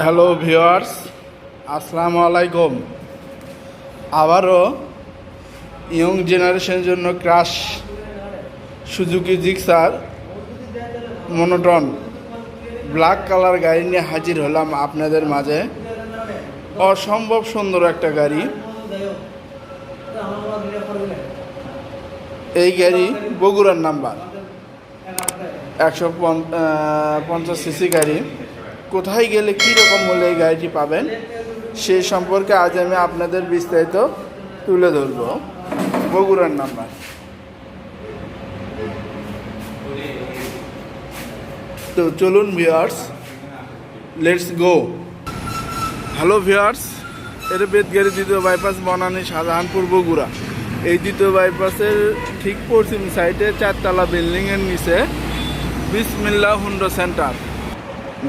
Hello viewers, আসসালামু আলাইকুম। আবারও ইয়ং জেনারেশনের জন্য crush Suzuki Gixxer monotone black colour গাড়ি নিয়ে হাজির হলাম আপনাদের মাঝে। অসম্ভব সুন্দর একটা গাড়ি। এই গাড়ি বগুড়ার নাম্বার 150 সিসি গাড়ি। কোথায় গেলে কীরকম মূল্যে এই গাড়িটি পাবেন সেই সম্পর্কে আজ আমি আপনাদের বিস্তারিত তুলে ধরব। বগুড়ার নাম্বার। তো চলুন viewers, let's go. Hello viewers, এটা বেতগাড়ি দ্বিতীয় বাইপাস বনানী শাহজাহানপুর বগুড়া। এই দ্বিতীয় বাইপাসের ঠিক পশ্চিম সাইডে 4তলা বিল্ডিংয়ের নিচে বিসমিল্লাহ হুন্ডা সেন্টার।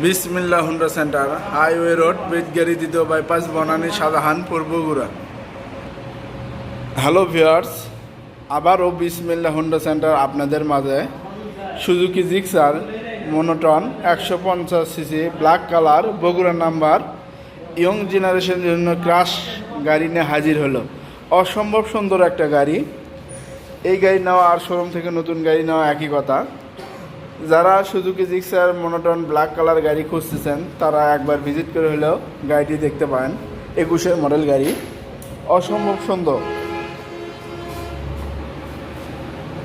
বিসমিল্লাহ Honda centre, highway road, Betgari দ্বিতীয় bypass Banani Shahjahanpur Bogura. Hello viewers, আবারও বিসমিল্লাহ হুন্ডা সেন্টার আপনাদের মাঝে Suzuki Gixxer monotone 150 CC black colour Bogura number young জেনারেশনের জন্য ক্রাশ গাড়ি নিয়ে হাজির হলো। অসম্ভব সুন্দর একটা গাড়ি। এই গাড়ি নেওয়া আর শোরুম থেকে নতুন গাড়ি নেওয়া একই কথা। যারা Suzuki Gixxer monotone black colour গাড়ি খুঁজতেছেন তারা একবার ভিজিট করে হলেও গাড়িটি দেখতে পারেন। 21-এর মডেল গাড়ি, অসম্ভব সুন্দর।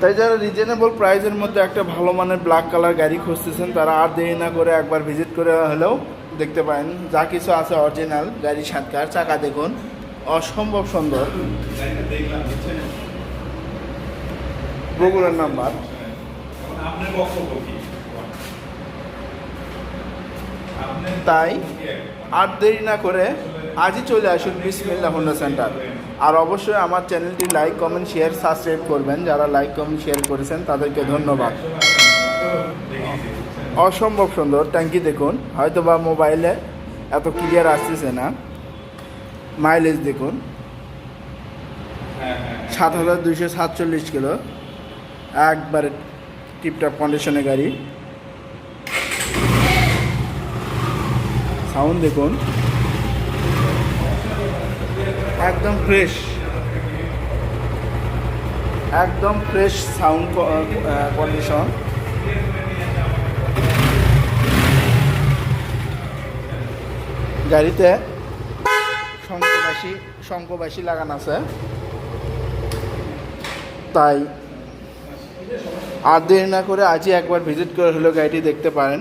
তাই যারা রিজনেবল প্রাইসের মধ্যে একটা ভালো মানের ব্ল্যাক কালার গাড়ি খুঁজতেছেন তারা আর দেরি না করে একবার ভিজিট করে হলেও দেখতে পারেন। যা কিছু আছে অরিজিনাল, গাড়ি সাতকার, চাকা দেখুন, অসম্ভব সুন্দর। বগুড়ার নাম্বার। তাই আর দেরি না করে আজই চলে আসুন বিসমিল্লাহ হুন্ডা সেন্টার। আর অবশ্যই আমার চ্যানেলটি লাইক, কমেন্ট, শেয়ার, সাবস্ক্রাইব করবেন। যারা লাইক, কমেন্ট, শেয়ার করেছেন তাদেরকে ধন্যবাদ। অসম্ভব সুন্দর ট্যাঙ্কি দেখুন, হয়তো বা মোবাইলে এত ক্লিয়ার আসতেছে না। মাইলেজ দেখুন, 7247 কিলো, একবারে টিপটপ কন্ডিশনের গাড়ি। সাউন্ড দেখুন, একদম ফ্রেশ, একদম ফ্রেশ সাউন্ড কন্ডিশন। গাড়িতে শঙ্কবাসী লাগানো আছে। তাই আর দেরি না করে আজই একবার ভিজিট করে হলেও গাড়িটি দেখতে পারেন।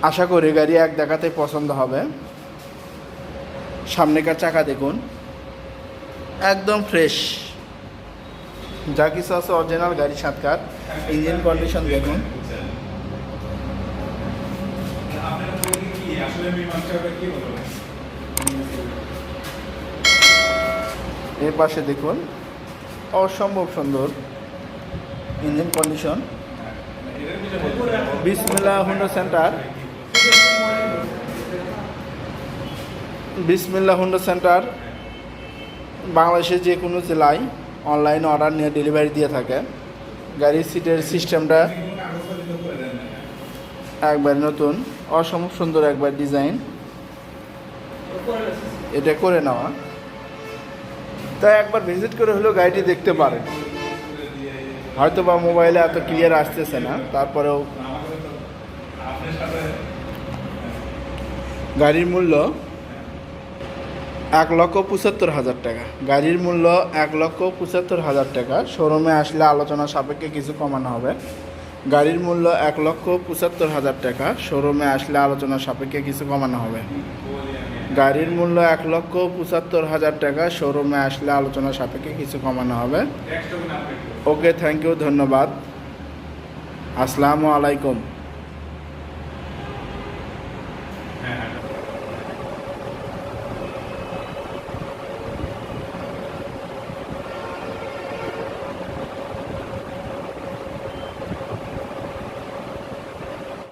আশা করি গাড়ি এক দেখাতে পছন্দ হবে। সামনেকার চাকা দেখুন, একদম ফ্রেশ, যা কিছু আছে অরিজিনাল, গাড়ি সাতকার। ইঞ্জিন কন্ডিশন দেখুন, এর পাশে দেখুন, অসম্ভব সুন্দর ইঞ্জিন কন্ডিশন। বিসমিল্লাহ হুন্ডা সেন্টার, বিসমিল্লাহ হুন্ডা সেন্টার বাংলাদেশের যে কোনো জেলায় অনলাইন অর্ডার নিয়ে ডেলিভারি দিয়ে থাকে। গাড়ির সিটের সিস্টেমটা একবার নতুন, অসম্ভব সুন্দর একবার ডিজাইন, এটা করে নেওয়া। তাই একবার ভিজিট করে হলেও গাড়িটি দেখতে পারেন। হয়তো বা মোবাইলে এত ক্লিয়ার আসতেছে না, তারপরেও গাড়ির মূল্য 1,75,000 টাকা। গাড়ির মূল্য 1,75,000 টাকা। শোরুমে আসলে আলোচনা সাপেক্ষে কিছু কমানো হবে। গাড়ির মূল্য 1,75,000 টাকা। শোরুমে আসলে আলোচনা সাপেক্ষে কিছু কমানো হবে। গাড়ির মূল্য 1,75,000 টাকা। শোরুমে আসলে আলোচনা সাপেক্ষে কিছু কমানো হবে। ওকে, থ্যাংক ইউ, ধন্যবাদ। আসসালামু আলাইকুম।